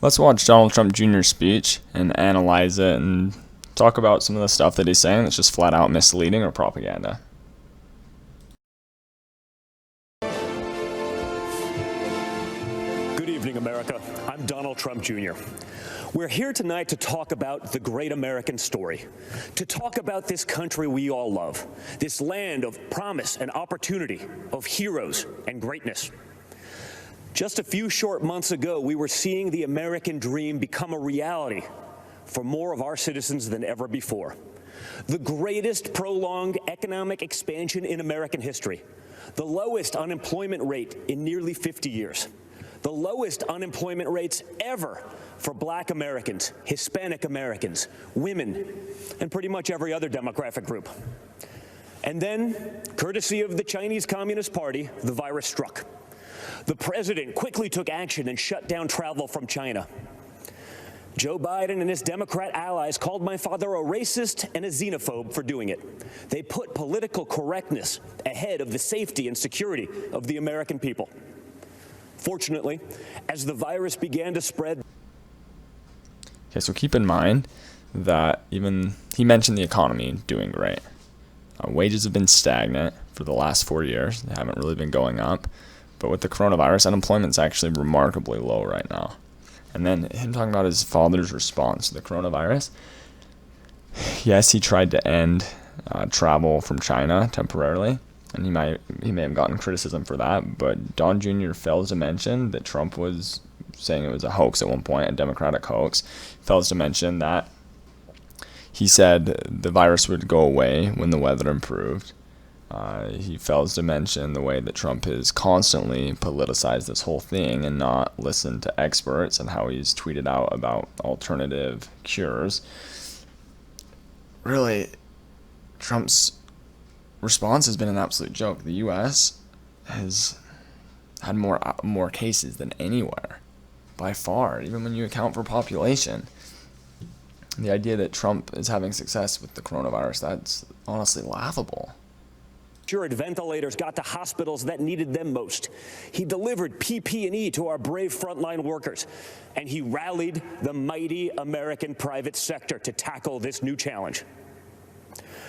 Let's watch Donald Trump Jr.'s speech and analyze it and talk about some of the stuff that he's saying that's just flat out misleading or propaganda. Good evening, America. I'm Donald Trump Jr. We're here tonight to talk about the great American story, to talk about this country we all love, this land of promise and opportunity, of heroes and greatness. Just a few short months ago, we were seeing the American dream become a reality for more of our citizens than ever before. The greatest prolonged economic expansion in American history, the lowest unemployment rate in nearly 50 years, the lowest unemployment rates ever for Black Americans, Hispanic Americans, women, and pretty much every other demographic group. And then, courtesy of the Chinese Communist Party, the virus struck. The president quickly took action and shut down travel from China. Joe Biden and his Democrat allies called my father a racist and a xenophobe for doing it. They put political correctness ahead of the safety and security of the American people. Fortunately, as the virus began to spread... Okay, so keep in mind that even he mentioned the economy doing great. Wages have been stagnant for the last 4 years. They haven't really been going up. But with the coronavirus, unemployment's actually remarkably low right now. And then him talking about his father's response to the coronavirus. Yes, he tried to end travel from China temporarily, and he may have gotten criticism for that. But Don Jr. fails to mention that Trump was saying it was a hoax at one point, a Democratic hoax. Fails to mention that he said the virus would go away when the weather improved. He fails to mention the way that Trump has constantly politicized this whole thing and not listened to experts, and how he's tweeted out about alternative cures. Really, Trump's response has been an absolute joke. The U.S. has had more cases than anywhere, by far, even when you account for population. The idea that Trump is having success with the coronavirus, that's honestly laughable. Secured ventilators got to hospitals that needed them most. He delivered PPE to our brave frontline workers, and he rallied the mighty American private sector to tackle this new challenge.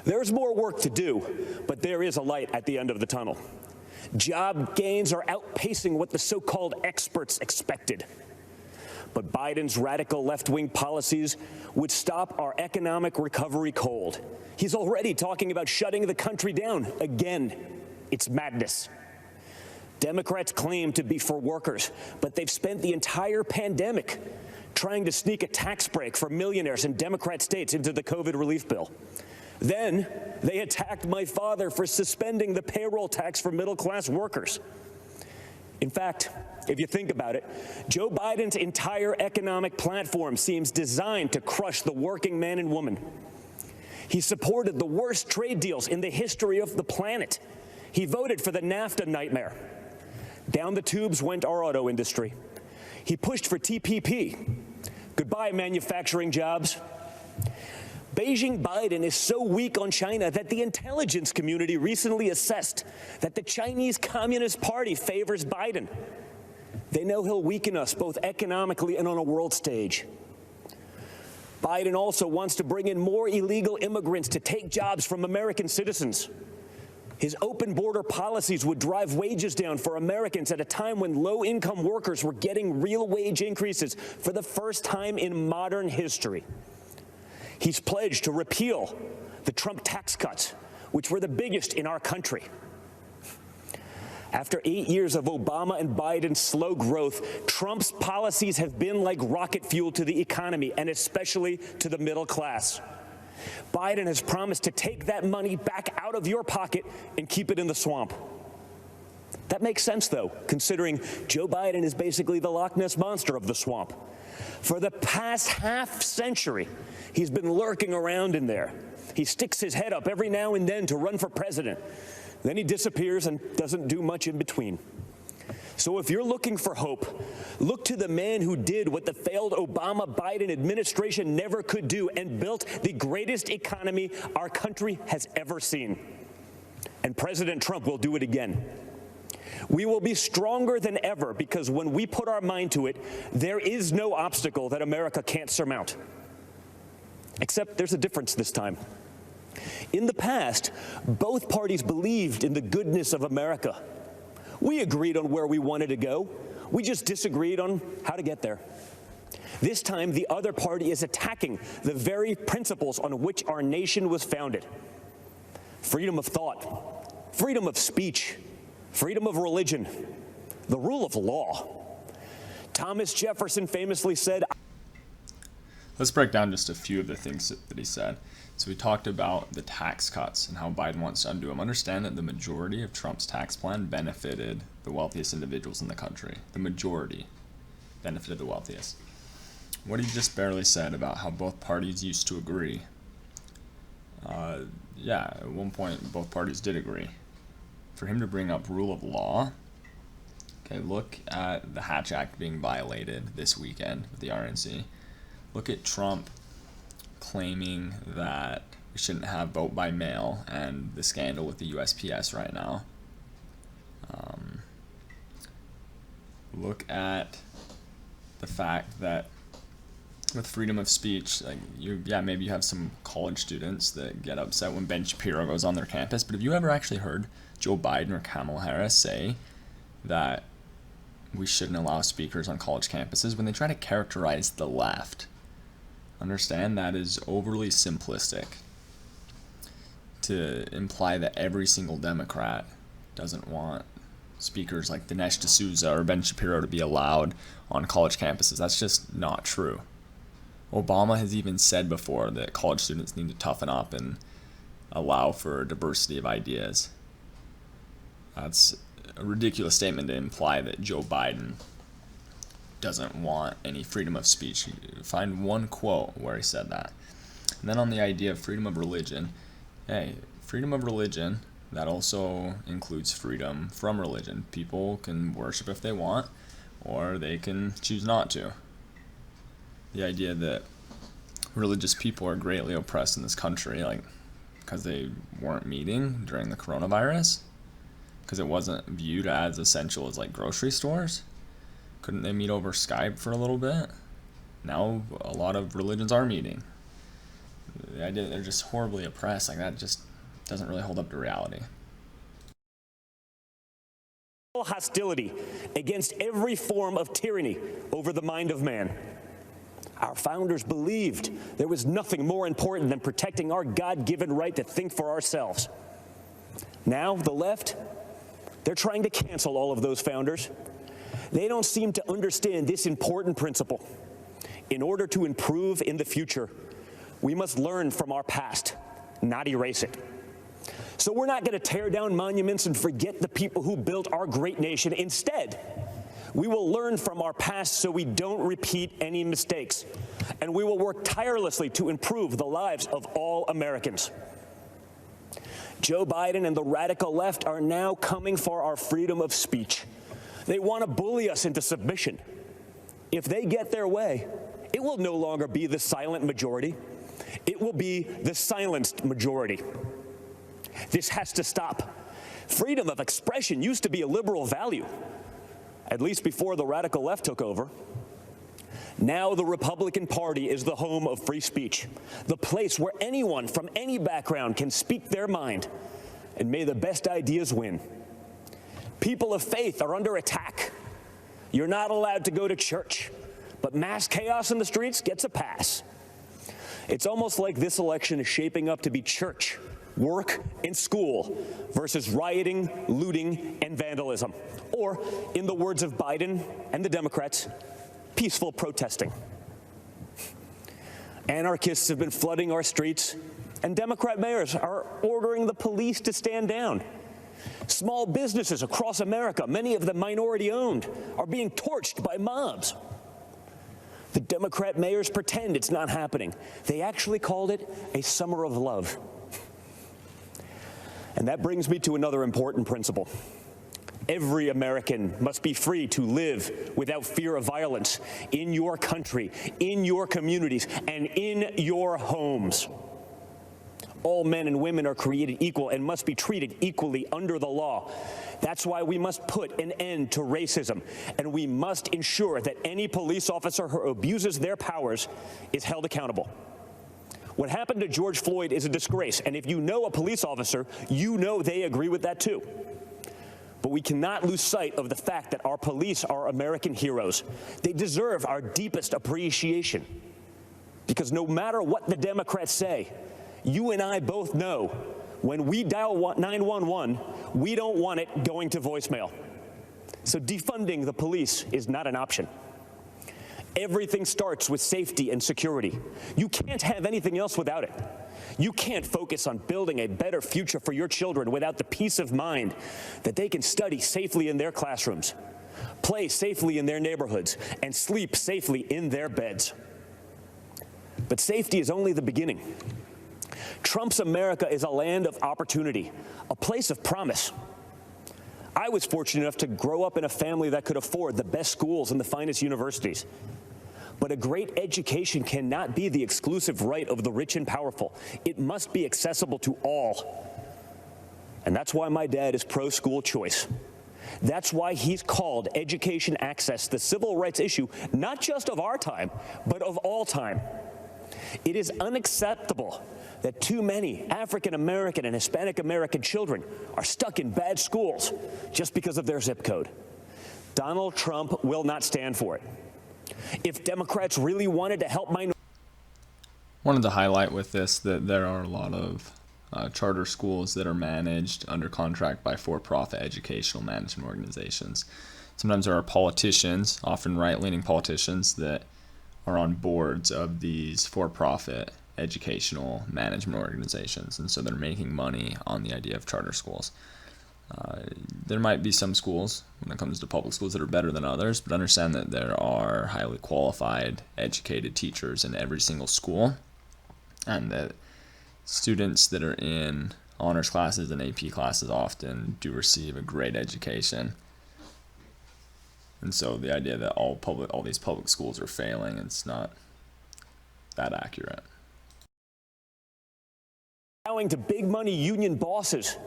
There's more work to do, but there is a light at the end of the tunnel. Job gains are outpacing what the so-called experts expected. But Biden's radical left-wing policies would stop our economic recovery cold. He's already talking about shutting the country down again. It's madness. Democrats claim to be for workers, but they've spent the entire pandemic trying to sneak a tax break for millionaires in Democrat states into the COVID relief bill. Then they attacked my father for suspending the payroll tax for middle-class workers. In fact, if you think about it, Joe Biden's entire economic platform seems designed to crush the working man and woman. He supported the worst trade deals in the history of the planet. He voted for the NAFTA nightmare. Down the tubes went our auto industry. He pushed for TPP. Goodbye, manufacturing jobs. Beijing Biden is so weak on China that the intelligence community recently assessed that the Chinese Communist Party favors Biden. They know he'll weaken us both economically and on a world stage. Biden also wants to bring in more illegal immigrants to take jobs from American citizens. His open border policies would drive wages down for Americans at a time when low-income workers were getting real wage increases for the first time in modern history. He's pledged to repeal the Trump tax cuts, which were the biggest in our country. After 8 years of Obama and Biden's slow growth, Trump's policies have been like rocket fuel to the economy, and especially to the middle class. Biden has promised to take that money back out of your pocket and keep it in the swamp. That makes sense, though, considering Joe Biden is basically the Loch Ness Monster of the swamp. For the past half century, he's been lurking around in there. He sticks his head up every now and then to run for president. Then he disappears and doesn't do much in between. So if you're looking for hope, look to the man who did what the failed Obama-Biden administration never could do and built the greatest economy our country has ever seen. And President Trump will do it again. We will be stronger than ever because when we put our mind to it, there is no obstacle that America can't surmount. Except there's a difference this time. In the past, both parties believed in the goodness of America. We agreed on where we wanted to go. We just disagreed on how to get there. This time, the other party is attacking the very principles on which our nation was founded. Freedom of thought, freedom of speech, freedom of religion, the rule of law. Thomas Jefferson famously said, let's break down just a few of the things that he said. So we talked about the tax cuts and how Biden wants to undo them. Understand that the majority of Trump's tax plan benefited the wealthiest individuals in the country. The majority benefited the wealthiest. What he just barely said about how both parties used to agree. Yeah, at one point both parties did agree. For him to bring up rule of law, okay, look at the Hatch Act being violated this weekend with the RNC. Look at Trump claiming that we shouldn't have vote by mail and the scandal with the USPS right now. Look at the fact that with freedom of speech, like maybe you have some college students that get upset when Ben Shapiro goes on their campus, but have you ever actually heard Joe Biden or Kamala Harris say that we shouldn't allow speakers on college campuses when they try to characterize the left? Understand that is overly simplistic to imply that every single Democrat doesn't want speakers like Dinesh D'Souza or Ben Shapiro to be allowed on college campuses. That's just not true. Obama has even said before that college students need to toughen up and allow for a diversity of ideas. That's a ridiculous statement to imply that Joe Biden doesn't want any freedom of speech. Find one quote where he said that. And then on the idea of freedom of religion, hey, freedom of religion, that also includes freedom from religion. People can worship if they want, or they can choose not to. The idea that religious people are greatly oppressed in this country, like because they weren't meeting during the coronavirus, because it wasn't viewed as essential as like grocery stores. Couldn't they meet over Skype for a little bit? Now a lot of religions are meeting. The idea that they're just horribly oppressed, like that just doesn't really hold up to reality. hostility against every form of tyranny over the mind of man. Our founders believed there was nothing more important than protecting our God-given right to think for ourselves. Now, the left, they're trying to cancel all of those founders. They don't seem to understand this important principle. In order to improve in the future, we must learn from our past, not erase it. So we're not going to tear down monuments and forget the people who built our great nation. Instead, we will learn from our past so we don't repeat any mistakes. And we will work tirelessly to improve the lives of all Americans. Joe Biden and the radical left are now coming for our freedom of speech. They want to bully us into submission. If they get their way, it will no longer be the silent majority. It will be the silenced majority. This has to stop. Freedom of expression used to be a liberal value, at least before the radical left took over. Now the Republican Party is the home of free speech, the place where anyone from any background can speak their mind, and may the best ideas win. People of faith are under attack. You're not allowed to go to church, but mass chaos in the streets gets a pass. It's almost like this election is shaping up to be church, work, and school versus rioting, looting, and vandalism. Or, in the words of Biden and the Democrats, peaceful protesting. Anarchists have been flooding our streets, and Democrat mayors are ordering the police to stand down. Small businesses across America, many of them minority-owned, are being torched by mobs. The Democrat mayors pretend it's not happening. They actually called it a summer of love. And that brings me to another important principle. Every American must be free to live without fear of violence in your country, in your communities, and in your homes. All men and women are created equal and must be treated equally under the law. That's why we must put an end to racism, and we must ensure that any police officer who abuses their powers is held accountable. What happened to George Floyd is a disgrace, and if you know a police officer, you know they agree with that too. But we cannot lose sight of the fact that our police are American heroes. They deserve our deepest appreciation, because no matter what the Democrats say, you and I both know when we dial 911, we don't want it going to voicemail. So defunding the police is not an option. Everything starts with safety and security. You can't have anything else without it. You can't focus on building a better future for your children without the peace of mind that they can study safely in their classrooms, play safely in their neighborhoods, and sleep safely in their beds. But safety is only the beginning. Trump's America is a land of opportunity, a place of promise. I was fortunate enough to grow up in a family that could afford the best schools and the finest universities. But a great education cannot be the exclusive right of the rich and powerful. It must be accessible to all. And that's why my dad is pro-school choice. That's why he's called education access the civil rights issue, not just of our time, but of all time. It is unacceptable that too many African American and Hispanic American children are stuck in bad schools just because of their zip code. Donald Trump will not stand for it. If Democrats really wanted to help minorities, Wanted to highlight with this that there are a lot of charter schools that are managed under contract by for-profit educational management organizations. Sometimes there are politicians, often right-leaning politicians, that are on boards of these for-profit educational management organizations, and so they're making money on the idea of charter schools. There might be some schools, when it comes to public schools, that are better than others, but understand that there are highly qualified, educated teachers in every single school, and that students that are in honors classes and AP classes often do receive a great education. And so the idea that all these public schools are failing, it's not that accurate. Allowing to big money union bosses,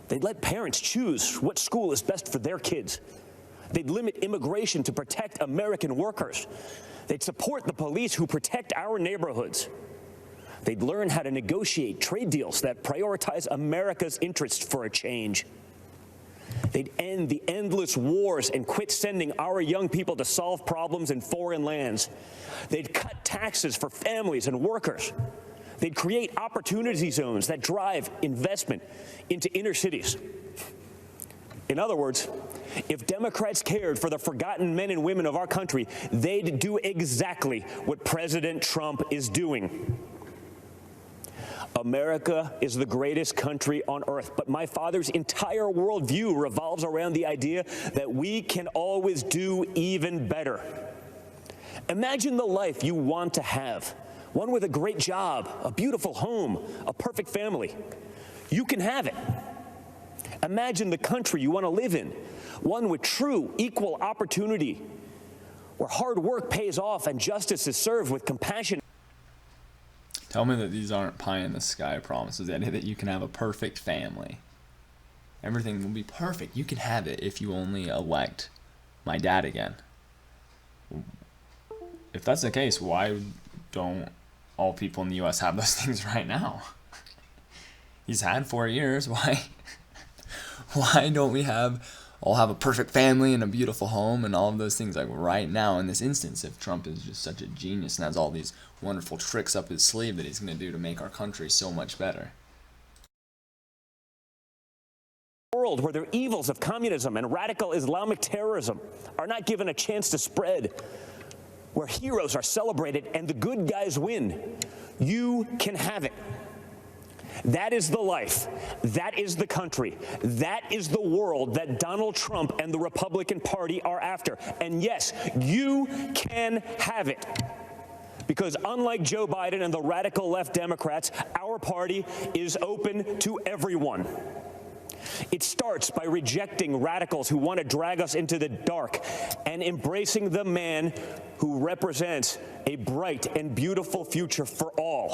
they'd let parents choose what school is best for their kids. They'd limit immigration to protect American workers. They'd support the police who protect our neighborhoods. They'd learn how to negotiate trade deals that prioritize America's interests for a change. They'd end the endless wars and quit sending our young people to solve problems in foreign lands. They'd cut taxes for families and workers. They'd create opportunity zones that drive investment into inner cities. In other words, if Democrats cared for the forgotten men and women of our country, they'd do exactly what President Trump is doing. America is the greatest country on earth, but my father's entire worldview revolves around the idea that we can always do even better. Imagine the life you want to have, one with a great job, a beautiful home, a perfect family. You can have it. Imagine the country you want to live in, one with true equal opportunity, where hard work pays off and justice is served with compassion. Tell me that these aren't pie-in-the-sky promises, the idea that you can have a perfect family. Everything will be perfect. You can have it if you only elect my dad again. If that's the case, why don't all people in the U.S. have those things right now? He's had 4 years. Why don't we all have a perfect family and a beautiful home and all of those things like right now in this instance, if Trump is just such a genius and has all these wonderful tricks up his sleeve that he's going to do to make our country so much better? World where the evils of communism and radical Islamic terrorism are not given a chance to spread, where heroes are celebrated and the good guys win. You can have it. That is the life. That is the country. That is the world that Donald Trump and the Republican Party are after. And yes, you can have it. Because unlike Joe Biden and the radical left Democrats, our party is open to everyone. It starts by rejecting radicals who want to drag us into the dark and embracing the man who represents a bright and beautiful future for all.